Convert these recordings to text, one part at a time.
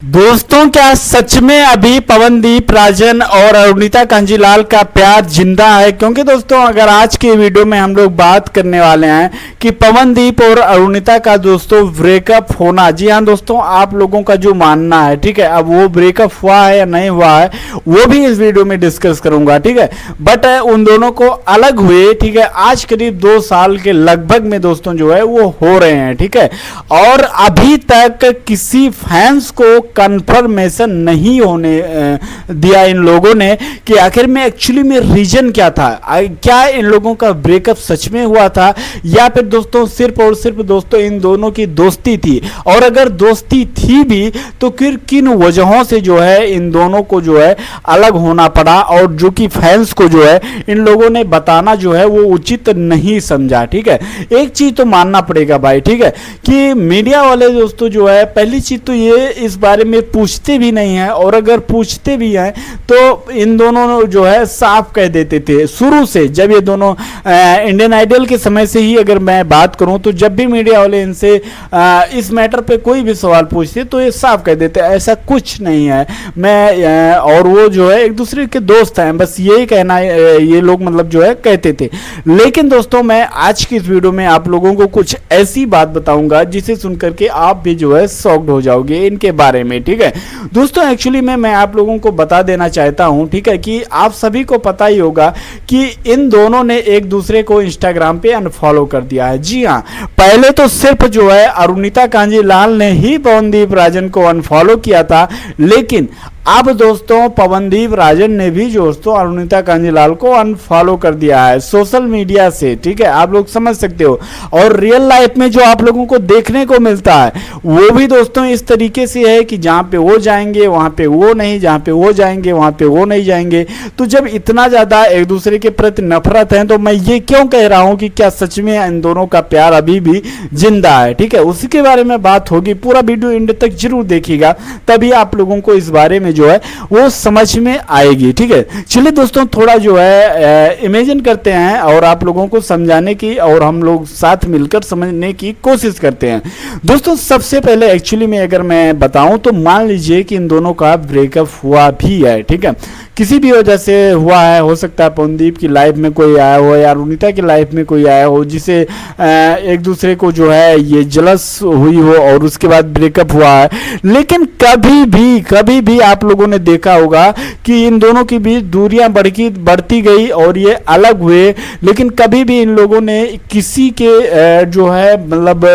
दोस्तों, क्या सच में अभी पवनदीप राजन और अरुणिता कांजीलाल का प्यार जिंदा है? क्योंकि दोस्तों, अगर आज के वीडियो में हम लोग बात करने वाले हैं कि पवनदीप और अरुणिता का दोस्तों ब्रेकअप होना, जी हाँ दोस्तों, आप लोगों का जो मानना है, ठीक है, अब वो ब्रेकअप हुआ है या नहीं हुआ है वो भी इस वीडियो में डिस्कस करूंगा, ठीक है। बट उन दोनों को अलग हुए, ठीक है, आज करीब 2 साल के लगभग में दोस्तों जो है वो हो रहे हैं, ठीक है। और अभी तक किसी फैंस को कंफर्मेशन नहीं होने दिया इन लोगों ने कि आखिर में एक्चुअली में रीजन क्या था, क्या इन लोगों का ब्रेकअप सच में हुआ था या फिर दोस्तों सिर्फ और सिर्फ दोस्तों इन दोनों की दोस्ती थी, और अगर दोस्ती थी भी तो फिर किन वजहों से जो है इन दोनों को जो है अलग होना पड़ा, और जो कि फैंस को जो है इन लोगों ने बताना जो है वो उचित नहीं समझा, ठीक है। एक चीज तो मानना पड़ेगा भाई, ठीक है, कि मीडिया वाले दोस्तों जो है पहली चीज तो ये इस बारे में पूछते भी नहीं है, और अगर पूछते भी हैं तो इन दोनों जो है साफ कह देते थे शुरू से। जब ये दोनों इंडियन आइडल के समय से ही अगर मैं बात करूं तो जब भी मीडिया वाले इनसे इस मैटर पे कोई भी सवाल पूछते तो ये साफ कह देते ऐसा कुछ नहीं है, मैं और वो जो है एक दूसरे के दोस्त हैं, बस यही कहना ये लोग मतलब जो है कहते थे। लेकिन दोस्तों, मैं आज की इस वीडियो में आप लोगों को कुछ ऐसी बात बताऊंगा जिसे सुनकर के आप भी जो है शॉक्ड हो जाओगे इनके बारे में, ठीक है। दोस्तों, एक्चुअली मैं आप लोगों को बता देना चाहता हूं, ठीक है, कि आप सभी को पता ही होगा कि इन दोनों ने एक दूसरे को इंस्टाग्राम पे अनफॉलो कर दिया है। जी हां, पहले तो सिर्फ जो है अरुणिता कांजीलाल ने ही पवनदीप राजन को अनफॉलो किया था, लेकिन अब दोस्तों पवनदीप राजन ने भी दोस्तों अरुणिता कांजीलाल को अनफॉलो कर दिया है सोशल मीडिया से, ठीक है, आप लोग समझ सकते हो। और रियल लाइफ में जो आप लोगों को देखने को मिलता है वो भी दोस्तों इस तरीके से है कि जहां पे वो जाएंगे वहां पे वो नहीं, जहां पे वो जाएंगे वहां पे वो नहीं जाएंगे। तो जब इतना ज्यादा एक दूसरे के प्रति नफरत है तो मैं ये क्यों कह रहा हूं कि क्या सच में इन दोनों का प्यार अभी भी जिंदा है, ठीक है, उसी के बारे में बात होगी। पूरा वीडियो एंड तक जरूर देखिएगा, तभी आप लोगों को इस बारे में जो है वो समझ में आएगी, ठीक है। चलिए दोस्तों, थोड़ा जो है इमेजिन करते हैं और आप लोगों को समझाने की और हम लोग साथ मिलकर समझने की कोशिश करते हैं। दोस्तों, सबसे पहले एक्चुअली में अगर मैं बताऊं तो मान लीजिए कि इन दोनों का ब्रेकअप हुआ भी है, ठीक है, किसी भी वजह से हुआ है। हो सकता है पवनदीप की लाइफ में कोई आया हो या अरुणिता की लाइफ में कोई आया हो जिसे एक दूसरे को जो है ये जलस हुई हो और उसके बाद ब्रेकअप हुआ है। लेकिन कभी भी आप लोगों ने देखा होगा कि इन दोनों की बीच दूरियां बढ़ती गई और ये अलग हुए, लेकिन कभी भी इन लोगों ने किसी के जो है मतलब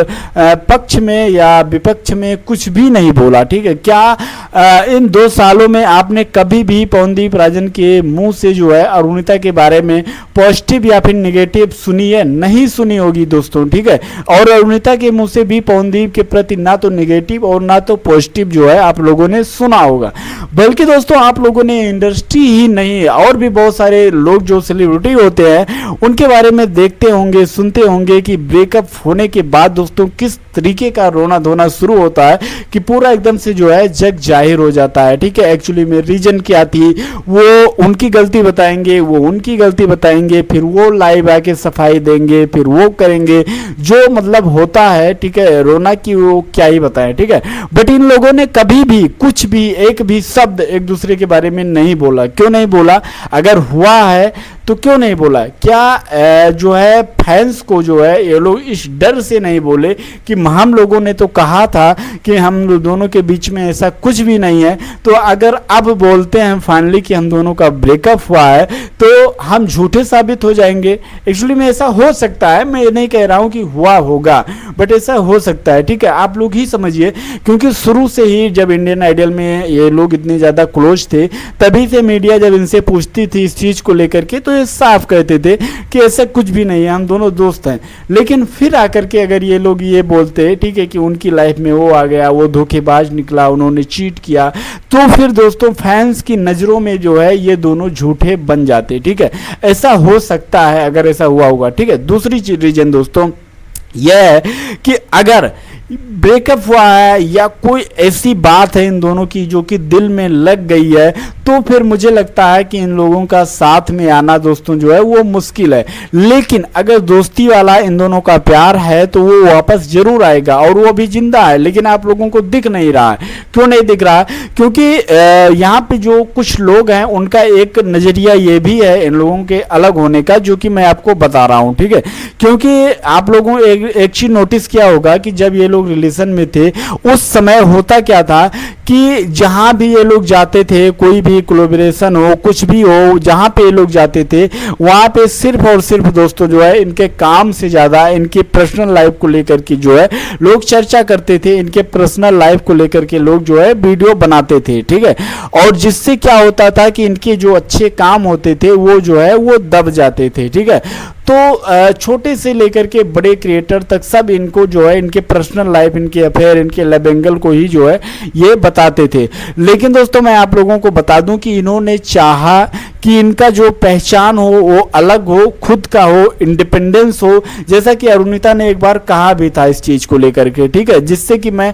पक्ष में या विपक्ष में कुछ भी नहीं बोला, ठीक है। क्या इन 2 सालों में आपने कभी भी पवनदीप राजन के मुंह से जो है अरुणिता के बारे में पॉजिटिव या फिर नेगेटिव सुनी है? नहीं सुनी होगी दोस्तों, ठीक है। और अरुणिता के मुंह से भी पवनदीप के प्रति ना तो नेगेटिव और ना तो पॉजिटिव जो है आप लोगों ने सुना होगा। बल्कि दोस्तों, आप लोगों ने इंडस्ट्री ही नहीं और भी बहुत सारे लोग जो सेलिब्रिटी होते हैं उनके बारे में देखते होंगे, सुनते होंगे कि ब्रेकअप होने के बाद दोस्तों किस तरीके का रोना धोना शुरू होता है कि पूरा एकदम से जो है जग जाहिर हो जाता है, ठीक है। एक्चुअली में रीजन क्या थी वो उनकी गलती बताएंगे, वो उनकी गलती बताएंगे, फिर वो लाइव आके सफाई देंगे, फिर वो करेंगे जो मतलब होता है, ठीक है। रोना की वो क्या ही बताएं, ठीक है। बट इन लोगों ने कभी भी कुछ भी एक भी शब्द एक दूसरे के बारे में नहीं बोला। क्यों नहीं बोला? अगर हुआ है तो क्यों नहीं बोला? क्या जो है फैंस को जो है ये लोग इस डर से नहीं बोले कि हम लोगों ने तो कहा था कि हम दोनों के बीच में ऐसा कुछ भी नहीं है, तो अगर अब बोलते हैं फाइनली कि हम दोनों का ब्रेकअप हुआ है तो हम झूठे साबित हो जाएंगे। एक्चुअली में ऐसा हो सकता है, मैं ये नहीं कह रहा हूं कि हुआ होगा, बट ऐसा हो सकता है, ठीक है। आप लोग ही समझिए, क्योंकि शुरू से ही जब इंडियन आइडल में ये लोग इतने ज्यादा क्लोज थे तभी से मीडिया जब इनसे पूछती थी इस चीज को लेकर के तो ये साफ कहते थे कि ऐसा कुछ भी नहीं है, हम दोनों दोस्त हैं। लेकिन फिर आकर के अगर ये लोग ये बोलते, ठीक है, कि उनकी लाइफ में वो आ गया, वो धोखेबाज निकला, उन्होंने चीट किया, तो फिर दोस्तों फैंस की नजरों में जो है ये दोनों झूठे बन जाते, ठीक है। ऐसा हो सकता है अगर ऐसा हुआ होगा, ठीक है। दूसरी रीजन दोस्तों यह है कि अगर ब्रेकअप हुआ है या कोई ऐसी बात है इन दोनों की जो कि दिल में लग गई है, तो फिर मुझे लगता है कि इन लोगों का साथ में आना दोस्तों जो है वो मुश्किल है। लेकिन अगर दोस्ती वाला इन दोनों का प्यार है तो वो वापस जरूर आएगा, और वो अभी जिंदा है, लेकिन आप लोगों को दिख नहीं रहा है। क्यों नहीं दिख रहा है? क्योंकि यहाँ पे जो कुछ लोग हैं उनका एक नजरिया ये भी है इन लोगों के अलग होने का, जो कि मैं आपको बता रहा हूँ, ठीक है। क्योंकि आप लोगों एक चीज नोटिस किया होगा कि जब ये लोग रिलेशन में थे उस समय होता क्या था कि जहां भी ये लोग जाते थे, कोई भी कोलैबोरेशन हो, कुछ भी हो, जहां पे ये लोग जाते थे वहां पे सिर्फ और सिर्फ दोस्तों जो है इनके काम से ज्यादा इनके पर्सनल लाइफ को लेकर के जो है लोग चर्चा करते थे, इनके पर्सनल लाइफ को लेकर के लोग जो है वीडियो बनाते थे, ठीक है। और जिससे क्या होता था कि इनके जो अच्छे काम होते थे वो जो है वो दब जाते थे, ठीक है। तो छोटे से लेकर के बड़े क्रिएटर तक सब इनको जो है इनके पर्सनल लाइफ, इनके अफेयर, इनके लव एंगल को ही जो है ये बताते थे। लेकिन दोस्तों मैं आप लोगों को बता दूं कि इन्होंने चाहा कि इनका जो पहचान हो वो अलग हो, खुद का हो, इंडिपेंडेंस हो, जैसा कि अरुणिता ने एक बार कहा भी था इस चीज को लेकर के, ठीक है। जिससे कि मैं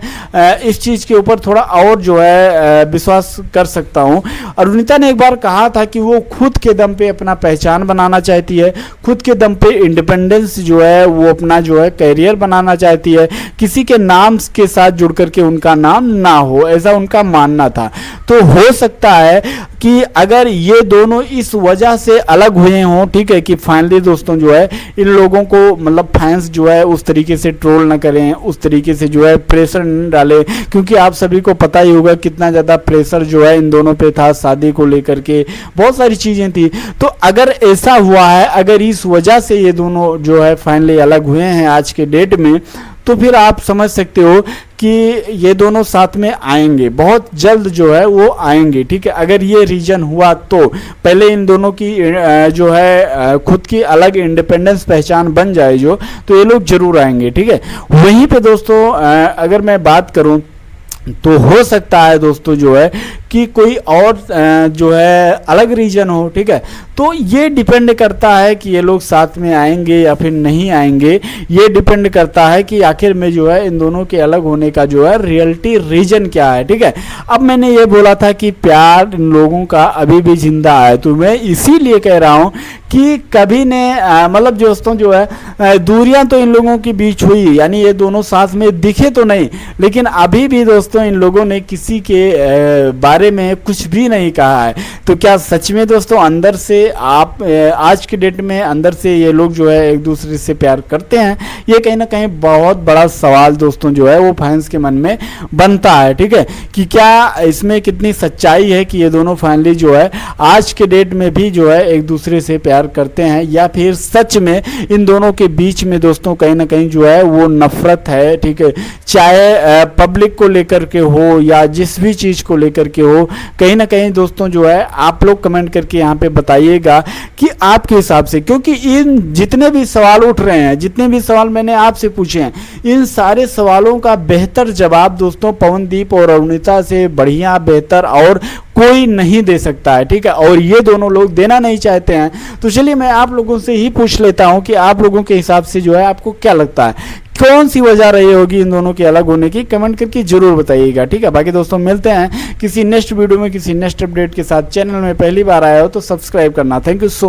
इस चीज के ऊपर थोड़ा और जो है विश्वास कर सकता हूं। अरुणिता ने एक बार कहा था कि वो खुद के दम पे अपना पहचान बनाना चाहती है, खुद के दम पे इंडिपेंडेंस जो है वो अपना जो है कैरियर बनाना चाहती है, किसी के नाम के साथ जुड़ करके उनका नाम ना हो, ऐसा उनका मानना था। तो हो सकता है कि अगर ये दोनों इस वजह से अलग हुए हों, ठीक है, कि फाइनली दोस्तों जो है इन लोगों को मतलब फैंस जो है उस तरीके से ट्रोल ना करें, उस तरीके से जो है प्रेशर न डालें, क्योंकि आप सभी को पता ही होगा कितना ज़्यादा प्रेशर जो है इन दोनों पे था, शादी को लेकर के बहुत सारी चीज़ें थी। तो अगर ऐसा हुआ है, अगर इस वजह से ये दोनों जो है फाइनली अलग हुए हैं आज के डेट में, तो फिर आप समझ सकते हो कि ये दोनों साथ में आएंगे, बहुत जल्द जो है वो आएंगे, ठीक है। अगर ये रीजन हुआ तो पहले इन दोनों की जो है खुद की अलग इंडिपेंडेंस पहचान बन जाए जो, तो ये लोग जरूर आएंगे, ठीक है। वहीं पे दोस्तों अगर मैं बात करूं तो हो सकता है दोस्तों जो है कि कोई और जो है अलग रीजन हो, ठीक है। तो ये डिपेंड करता है कि ये लोग साथ में आएंगे या फिर नहीं आएंगे, ये डिपेंड करता है कि आखिर में जो है इन दोनों के अलग होने का जो है रियलिटी रीजन क्या है, ठीक है। अब मैंने ये बोला था कि प्यार इन लोगों का अभी भी जिंदा है, तो मैं इसीलिए कह रहा हूँ कि कभी ने मतलब दोस्तों जो है दूरियां तो इन लोगों के बीच हुई, यानी ये दोनों साथ में दिखे तो नहीं, लेकिन अभी भी दोस्तों इन लोगों ने किसी के बारे में कुछ भी नहीं कहा है। तो क्या सच में दोस्तों अंदर से आप आज के डेट में अंदर से ये लोग जो है एक दूसरे से प्यार करते हैं? ये कहीं ना कहीं बहुत बड़ा सवाल दोस्तों जो है वो फैंस के मन में बनता है, ठीक है, कि क्या इसमें कितनी सच्चाई है कि ये दोनों फाइनली जो है आज के डेट में भी जो है एक दूसरे से प्यार करते हैं, या फिर सच में इन दोनों के बीच में दोस्तों कहीं ना कहीं जो है वो नफरत है, ठीक है। चाहे पब्लिक को लेकर के हो या जिस भी चीज को लेकर के हो, कहीं ना कहीं दोस्तों जो है आप लोग कमेंट करके यहाँ पे बताइएगा कि आपके हिसाब से, क्योंकि इन जितने भी सवाल उठ रहे हैं, जितने भी सवाल मैंने आपसे पूछे हैं, इन सारे सवालों का बेहतर जवाब दोस्तों पवनदीप और अरुणिता से बढ़िया बेहतर और कोई नहीं दे सकता है, ठीक है। और ये दोनों लोग देना नहीं चाहते हैं। तो चलिए मैं आप लोगों से ही पूछ लेता हूं कि आप लोगों के हिसाब से जो है आपको क्या लगता है, कौन सी वजह रही होगी इन दोनों के अलग होने की? कमेंट करके जरूर बताइएगा, ठीक है। बाकी दोस्तों मिलते हैं किसी नेक्स्ट वीडियो में किसी नेक्स्ट अपडेट के साथ। चैनल में पहली बार आया हो तो सब्सक्राइब करना। Thank you so much.